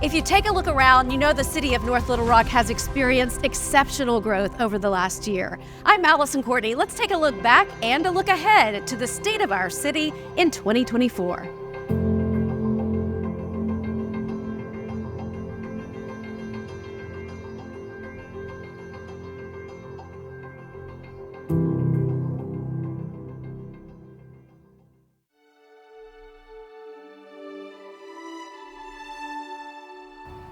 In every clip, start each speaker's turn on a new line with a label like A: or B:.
A: If you take a look around, you know the city of North Little Rock has experienced exceptional growth over the last year. I'm Allison Courtney. Let's take a look back and a look ahead to the state of our city in 2024.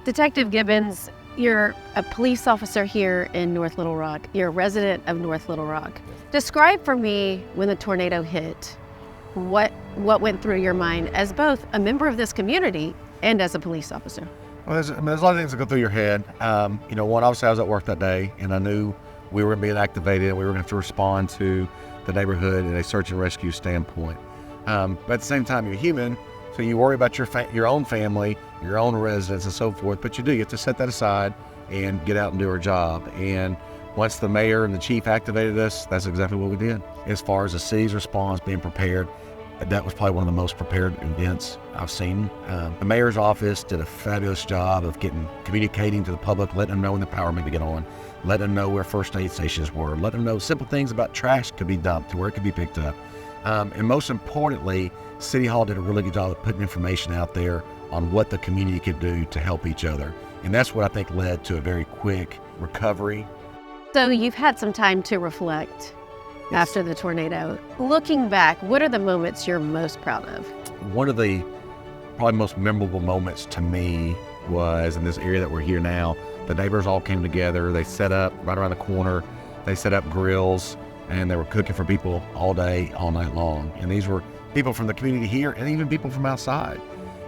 A: Detective Gibbons, you're a police officer here in North Little Rock. You're a resident of North Little Rock. Describe for me when the tornado hit, what went through your mind as both a member of this community and as a police officer?
B: Well, there's a lot of things that go through your head. One, obviously I was at work that day and I knew we were being activated and we were going to have to respond to the neighborhood in a search and rescue standpoint. But at the same time, you're human. So you worry about your own family, your own residents and so forth, but you have to set that aside and get out and do our job. And once the mayor and the chief activated us, that's exactly what we did. As far as the city's response, being prepared, that was probably one of the most prepared events I've seen. The mayor's office did a fabulous job of communicating to the public, letting them know when the power may get on, letting them know where first aid stations were, letting them know simple things about trash could be dumped to where it could be picked up. And most importantly, City Hall did a really good job of putting information out there on what the community could do to help each other. And that's what I think led to a very quick recovery.
A: So you've had some time to reflect after the tornado. Looking back, what are the moments you're most proud of?
B: One of the probably most memorable moments to me was in this area that we're here now. The neighbors all came together. They set up right around the corner. They set up grills and they were cooking for people all day, all night long. And these were people from the community here and even people from outside.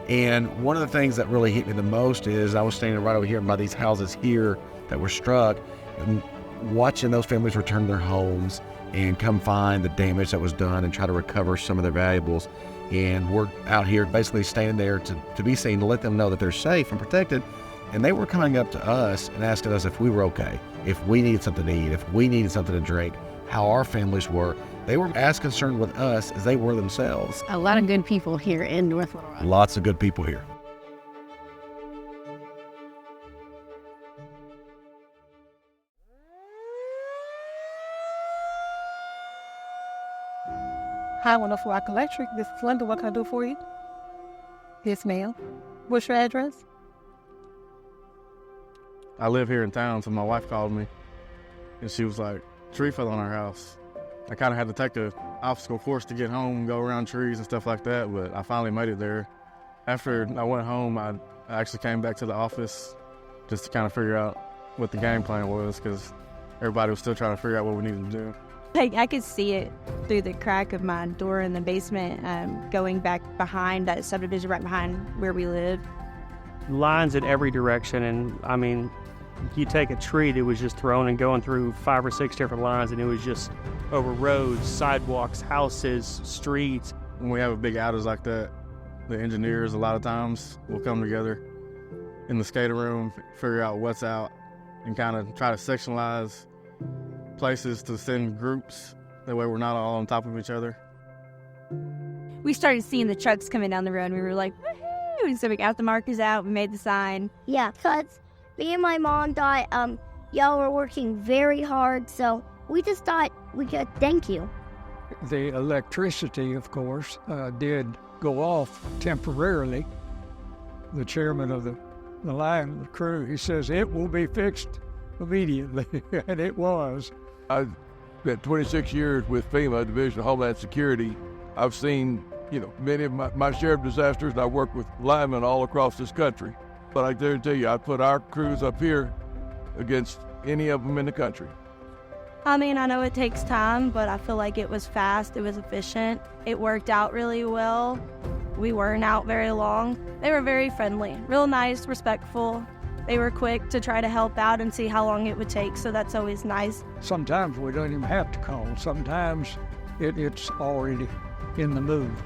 B: And one of the things that really hit me the most is I was standing right over here by these houses here that were struck and watching those families return to their homes and come find the damage that was done and try to recover some of their valuables. And we're out here basically standing there to be seen, to let them know that they're safe and protected. And they were coming up to us and asking us if we were okay, if we needed something to eat, if we needed something to drink, how our families were. They were as concerned with us as they were themselves.
A: A lot of good people here in North Little Rock.
B: Lots of good people here.
C: Hi, NLR Electric. This is Linda. What can I do for you? Yes, ma'am. What's your address?
D: I live here in town, so my wife called me, and she was like, tree fell on our house. I kind of had to take the obstacle course to get home, go around trees and stuff like that, but I finally made it there. After I went home, I actually came back to the office just to kind of figure out what the game plan was, because everybody was still trying to figure out what we needed to do.
E: I could see it through the crack of my door in the basement, going back behind that subdivision right behind where we live.
F: Lines in every direction, and I mean, you take a tree that was just thrown and going through 5 or 6 different lines, and it was just over roads, sidewalks, houses, streets.
D: When we have a big outage like that, the engineers a lot of times will come together in the SCADA room, figure out what's out, and kind of try to sectionalize places to send groups. That way we're not all on top of each other.
E: We started seeing the trucks coming down the road, and we were like, woohoo! So we got the markers out, we made the sign.
G: Yeah, because me and my mom thought y'all were working very hard, so we just thought we could thank you.
H: The electricity, of course, did go off temporarily. The chairman of the line, the crew, he says, it will be fixed immediately, and it was.
I: I've spent 26 years with FEMA, Division of Homeland Security. I've seen, many of my share of disasters, and I work with linemen all across this country. But I guarantee you, I'd put our crews up here against any of them in the country.
E: I mean, I know it takes time, but I feel like it was fast, it was efficient. It worked out really well. We weren't out very long. They were very friendly, real nice, respectful. They were quick to try to help out and see how long it would take, so that's always nice.
H: Sometimes we don't even have to call. Sometimes it's already in the move.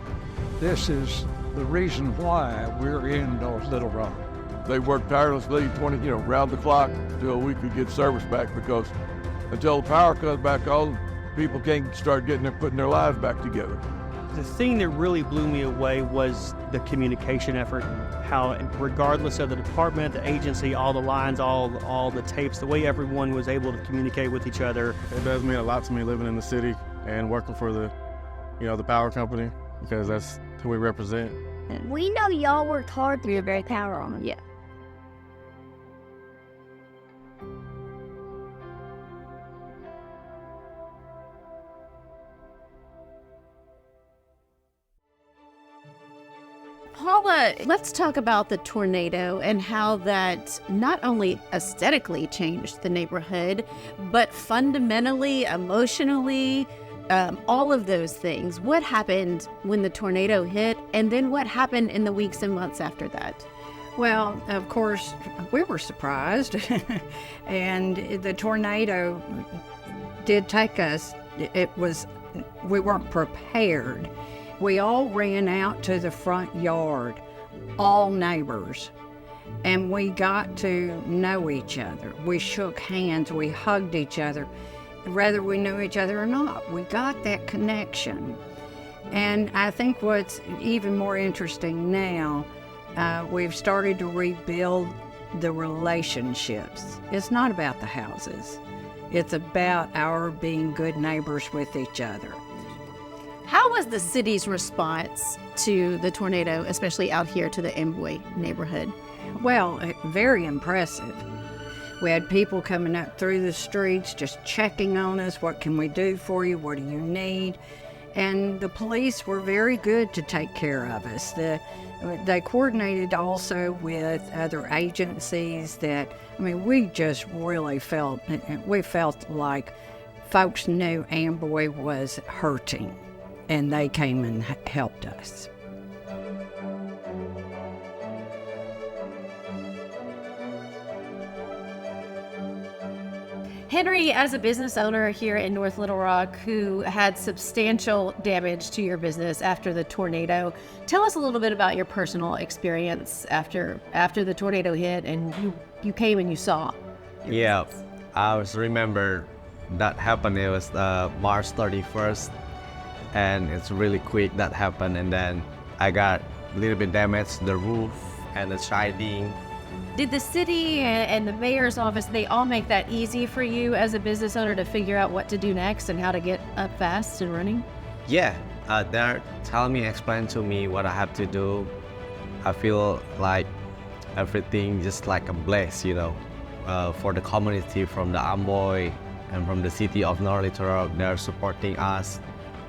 H: This is the reason why we're in North Little Rock.
I: They worked tirelessly, round the clock until we could get service back, because until the power comes back on, people can't start putting their lives back together.
F: The thing that really blew me away was the communication effort. How, regardless of the department, the agency, all the lines, all the tapes, the way everyone was able to communicate with each other.
D: It does mean a lot to me living in the city and working for the power company, because that's who we represent.
G: We know y'all worked hard to be a very power on.
A: Yeah. Paula, let's talk about the tornado and how that not only aesthetically changed the neighborhood, but fundamentally, emotionally, all of those things. What happened when the tornado hit, and then what happened in the weeks and months after that?
J: Well, of course, we were surprised, and the tornado did take us. We weren't prepared. We all ran out to the front yard, all neighbors, and we got to know each other. We shook hands, we hugged each other, whether we knew each other or not. We got that connection. And I think what's even more interesting now, we've started to rebuild the relationships. It's not about the houses. It's about our being good neighbors with each other.
A: How was the city's response to the tornado, especially out here to the Amboy neighborhood?
J: Well, very impressive. We had people coming up through the streets just checking on us. What can we do for you? What do you need? And the police were very good to take care of us. They coordinated also with other agencies we just really felt like folks knew Amboy was hurting, and they came and helped us.
A: Henry, as a business owner here in North Little Rock who had substantial damage to your business after the tornado, tell us a little bit about your personal experience after the tornado hit and you came and you saw.
K: Yeah, I remember that happened. It was March 31st, and it's really quick that happened. And then I got a little bit damaged, the roof and the siding.
A: Did the city and the mayor's office, they all make that easy for you as a business owner to figure out what to do next and how to get up fast and running?
K: Yeah, they're telling me, explain to me what I have to do. I feel like everything just like a bless, for the community from the Amboy and from the city of North Little Rock. They're supporting us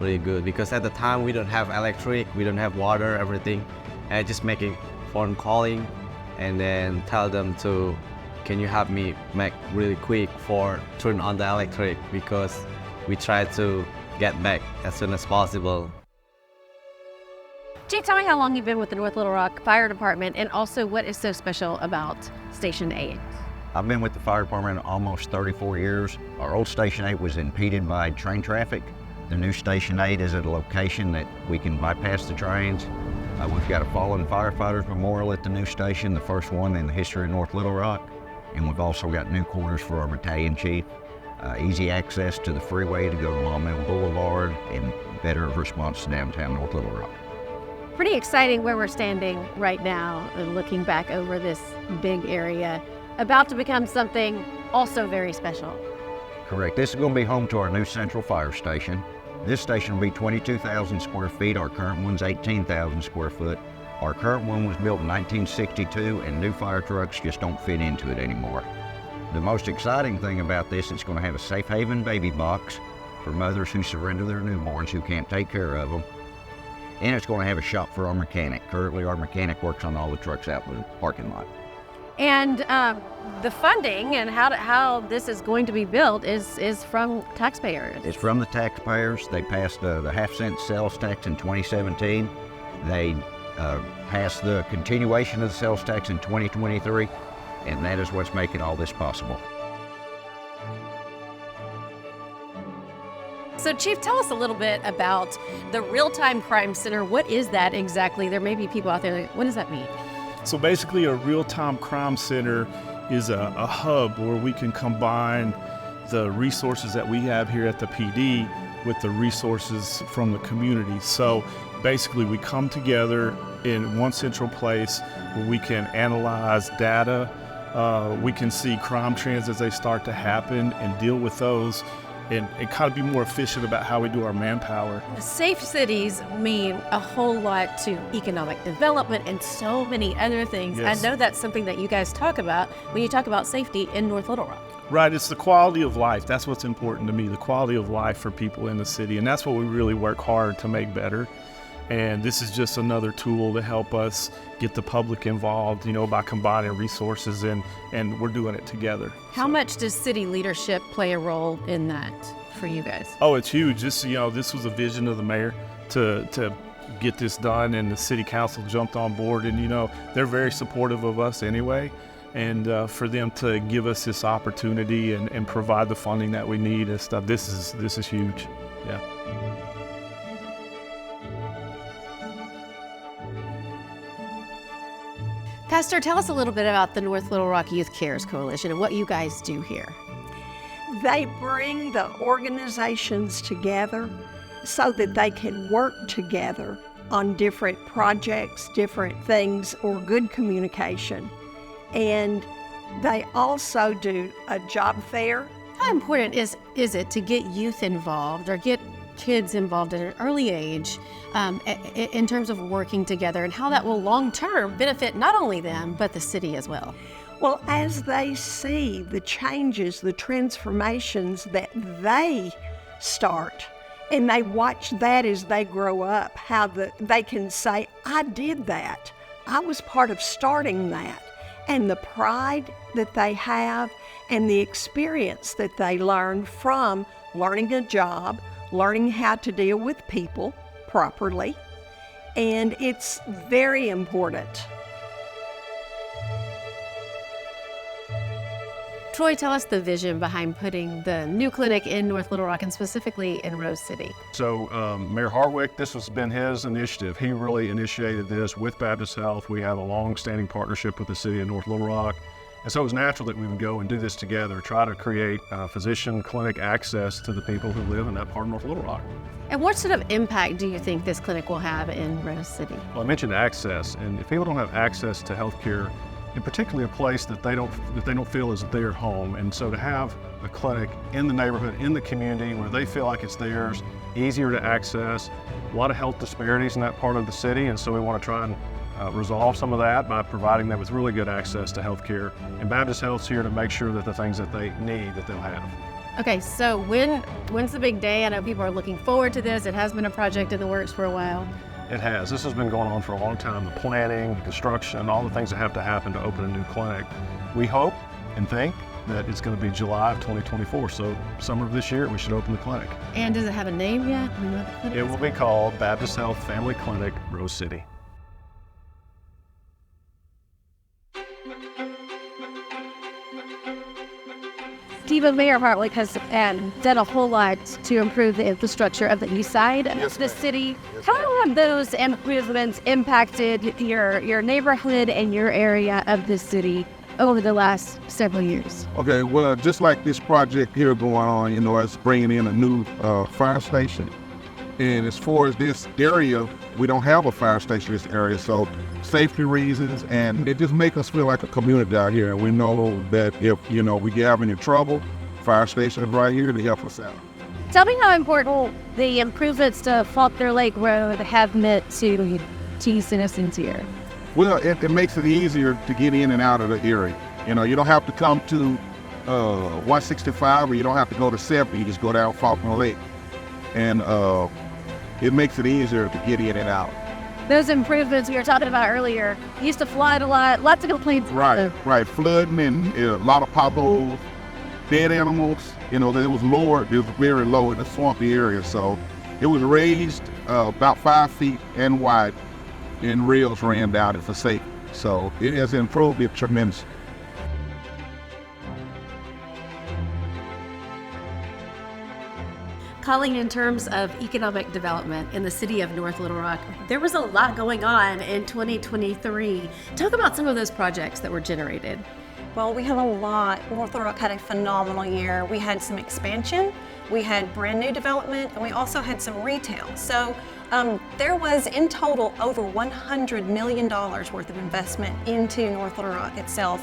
K: really good, because at the time we don't have electric, we don't have water, everything. And just making phone calling and then tell them can you help me make really quick for turn on the electric, because we try to get back as soon as possible.
A: Chief, tell me how long you've been with the North Little Rock Fire Department, and also what is so special about Station 8?
L: I've been with the fire department almost 34 years. Our old Station 8 was impeded by train traffic. The new Station 8 is at a location that we can bypass the trains. We've got a fallen firefighters memorial at the new station, the first one in the history of North Little Rock. And we've also got new quarters for our battalion chief, easy access to the freeway to go to Long Meadow Boulevard, and better response to downtown North Little Rock.
A: Pretty exciting where we're standing right now, looking back over this big area, about to become something also very special.
L: Correct. This is going to be home to our new central fire station. This station will be 22,000 square feet. Our current one's 18,000 square foot. Our current one was built in 1962, and new fire trucks just don't fit into it anymore. The most exciting thing about this, it's going to have a safe haven baby box for mothers who surrender their newborns who can't take care of them. And it's going to have a shop for our mechanic. Currently, our mechanic works on all the trucks out in the parking lot.
A: And the funding and how this is going to be built is from taxpayers.
L: It's from the taxpayers. They passed the half-cent sales tax in 2017. They passed the continuation of the sales tax in 2023, and that is what's making all this possible.
A: So Chief, tell us a little bit about the Real-Time Crime Center. What is that exactly? There may be people out there what does that mean?
M: So basically a real-time crime center is a hub where we can combine the resources that we have here at the PD with the resources from the community. So basically we come together in one central place where we can analyze data, we can see crime trends as they start to happen and deal with those and kind of be more efficient about how we do our manpower.
A: Safe cities mean a whole lot to economic development and so many other things.
M: Yes.
A: I know that's something that you guys talk about when you talk about safety in North Little Rock.
M: Right, it's the quality of life. That's what's important to me, the quality of life for people in the city. And that's what we really work hard to make better. And this is just another tool to help us get the public involved, by combining resources, and we're doing it together.
A: How much does city leadership play a role in that for you guys?
M: Oh, it's huge. This was a vision of the mayor to get this done, and the city council jumped on board, and they're very supportive of us anyway. And for them to give us this opportunity and provide the funding that we need and stuff, this is huge. Yeah.
A: Pastor, tell us a little bit about the North Little Rock Youth Cares Coalition and what you guys do here.
N: They bring the organizations together so that they can work together on different projects, different things, or good communication. And they also do a job fair.
A: How important is it to get youth involved or get kids involved at an early age in terms of working together, and how that will long-term benefit not only them, but the city as well?
N: Well, as they see the changes, the transformations that they start, and they watch that as they grow up, how they can say, I did that. I was part of starting that. And the pride that they have and the experience that they learn from learning a job, learning how to deal with people properly, and it's very important.
A: Troy, tell us the vision behind putting the new clinic in North Little Rock and specifically in Rose City.
O: So Mayor Hartwick, this has been his initiative. He really initiated this with Baptist Health. We have a long-standing partnership with the city of North Little Rock. And so it was natural that we would go and do this together, try to create physician clinic access to the people who live in that part of North Little Rock.
A: And what sort of impact do you think this clinic will have in Rose City?
O: Well, I mentioned access, and if people don't have access to health care, and particularly a place that they don't feel is their home, and so to have a clinic in the neighborhood, in the community, where they feel like it's theirs, easier to access, a lot of health disparities in that part of the city, and so we want to try and resolve some of that by providing them with really good access to health care. And Baptist Health's here to make sure that the things that they need, that they'll have.
A: Okay, so when's the big day? I know people are looking forward to this. It has been a project in the works for a while.
O: It has. This has been going on for a long time. The planning, the construction, all the things that have to happen to open a new clinic. We hope and think that it's going to be July of 2024. So summer of this year, we should open the clinic.
A: And does it have a name yet? Do you know what the clinic
O: It will be called Baptist Health Family Clinic, Rose City.
A: Stephen, Mayor Hartwick has done a whole lot to improve the infrastructure of the east side of the city. How have those improvements impacted your neighborhood and your area of the city over the last several years?
P: Okay, well, just like this project here going on, it's bringing in a new fire station. And as far as this area, we don't have a fire station in this area, so safety reasons, and it just makes us feel like a community out here. And we know that if, we get any trouble, fire station is right here to help us out.
A: Tell me how important the improvements to Faulkner Lake Road have meant to citizens here.
P: Well, it makes it easier to get in and out of the area. You don't have to come to 165, or you don't have to go to 70, you just go down Faulkner Lake. And it makes it easier to get in and out.
A: Those improvements we were talking about earlier, used to flood a lot, lots of complaints.
P: Right, flooding and a lot of potholes, dead animals. It was lower, it was very low in the swampy area. So it was raised about 5 feet and wide, and rails ran down it for safety. So it has improved it tremendously.
A: Calling in terms of economic development in the city of North Little Rock, there was a lot going on in 2023. Talk about some of those projects that were generated.
Q: Well, we had a lot. North Little Rock had a phenomenal year. We had some expansion. we had brand new development, and we also had some retail. So there was in total over $100 million worth of investment into North Little Rock itself.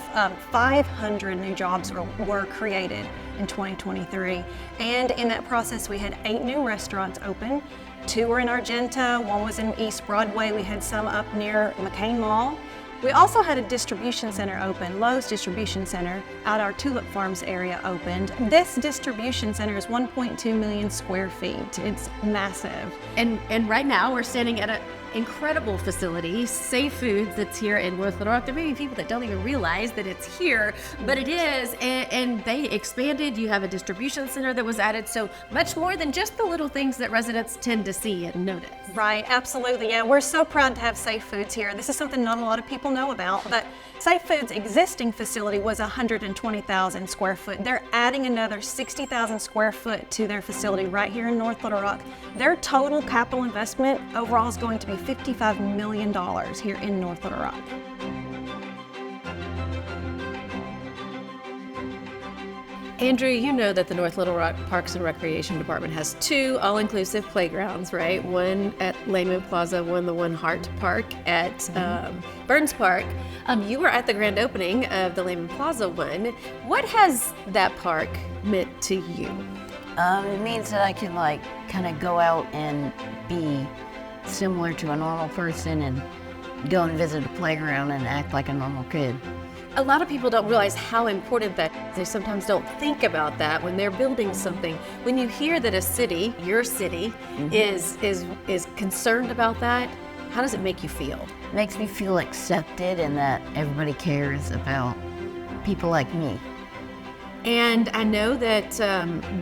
Q: 500 new jobs were created in 2023. And in that process, we had 8 new restaurants open. 2 were in Argenta, 1 was in East Broadway. We had some up near McCain Mall. We also had a distribution center open, Lowe's Distribution Center, out our Tulip Farms area opened. This distribution center is 1.2 million square feet. It's massive.
A: And right now we're standing at an incredible facility, Safe Foods, that's here in North Little Rock. There may be people that don't even realize that it's here, but it is, and they expanded. You have a distribution center that was added, so much more than just the little things that residents tend to see and notice.
Q: Right, absolutely. Yeah, we're so proud to have Safe Foods here. This is something not a lot of people know about, but Safe Foods' existing facility was 120,000 square foot. They're adding another 60,000 square foot to their facility right here in North Little Rock. Their total capital investment overall is going to be $55 million here in North Little Rock.
A: Andrew, you know that the North Little Rock Parks and Recreation Department has 2 all-inclusive playgrounds, right? One at Lehman Plaza, the One Heart Park at Burns Park. You were at the grand opening of the Lehman Plaza one. What has that park meant to you?
R: It means that I can kind of go out and be similar to a normal person and go and visit a playground and act like a normal kid.
A: A lot of people don't realize how important that is. They sometimes don't think about that when they're building something. When you hear that a city, your city, is concerned about that, how does it make you feel?
R: It makes me feel accepted and that everybody cares about people like me.
A: And I know that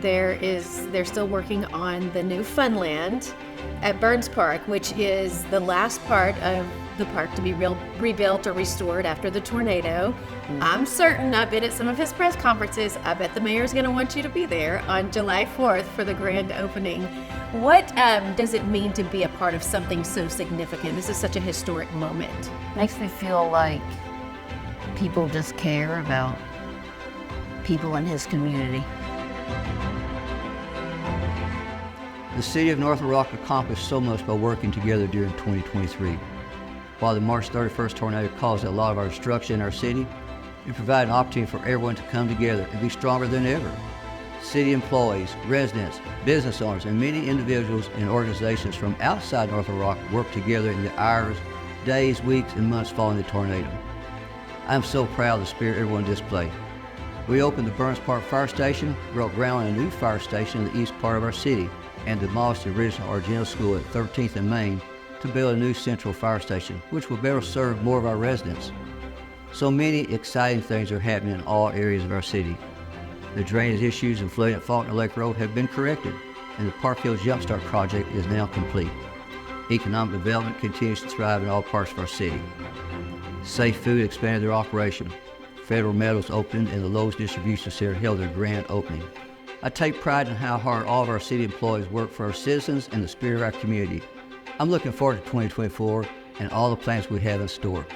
A: they're still working on the new Funland at Burns Park, which is the last part of the park to be rebuilt or restored after the tornado. I'm certain, I've been at some of his press conferences, I bet the mayor's gonna want you to be there on July 4th for the grand opening. What does it mean to be a part of something so significant? This is such a historic moment.
R: Makes me feel like people just care about people in his community.
S: The city of North Little Rock accomplished so much by working together during 2023. While the March 31st tornado caused a lot of our destruction in our city, it provided an opportunity for everyone to come together and be stronger than ever. City employees, residents, business owners, and many individuals and organizations from outside North Little Rock worked together in the hours, days, weeks, and months following the tornado. I am so proud of the spirit everyone displayed. We opened the Burns Park Fire Station, broke ground on a new fire station in the east part of our city, and demolished the original Argenta School at 13th and Main to build a new central fire station, which will better serve more of our residents. So many exciting things are happening in all areas of our city. The drainage issues and flooding at Faulkner Lake Road have been corrected, and the Park Hills Jumpstart project is now complete. Economic development continues to thrive in all parts of our city. Safe Food expanded their operation. Federal Metals opened, and the Lowe's Distribution Center held their grand opening. I take pride in how hard all of our city employees work for our citizens and the spirit of our community. I'm looking forward to 2024 and all the plans we have in store.